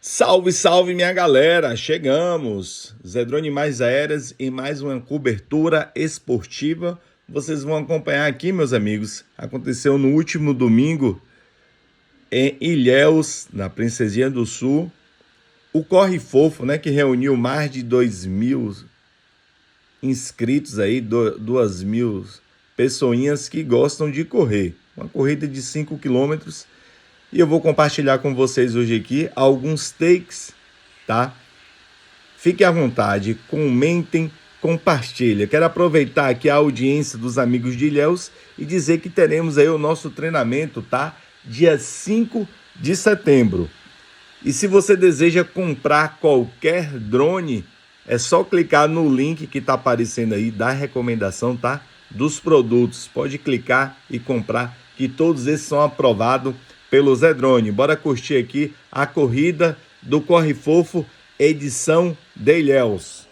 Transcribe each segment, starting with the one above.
Salve, salve minha galera! Chegamos! Zé Drone Mais Aéreas e mais uma cobertura esportiva. Vocês vão acompanhar aqui, meus amigos. Aconteceu no último domingo em Ilhéus, na Princesinha do Sul, o Corre Fofo, né, que reuniu mais de 2.000 inscritos aí, 2.000 pessoinhas que gostam de correr. Uma corrida de 5 quilômetros. E eu vou compartilhar com vocês hoje aqui alguns takes, tá? Fiquem à vontade, comentem, compartilhem. Quero aproveitar aqui a audiência dos amigos de Ilhéus e dizer que teremos aí o nosso treinamento, tá? Dia 5 de setembro. E se você deseja comprar qualquer drone, é só clicar no link que está aparecendo aí da recomendação, tá? Dos produtos. Pode clicar e comprar, que todos esses são aprovados pelo Zé Drone. Bora curtir aqui a corrida do Corre Fofo, edição de Ilhéus.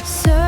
So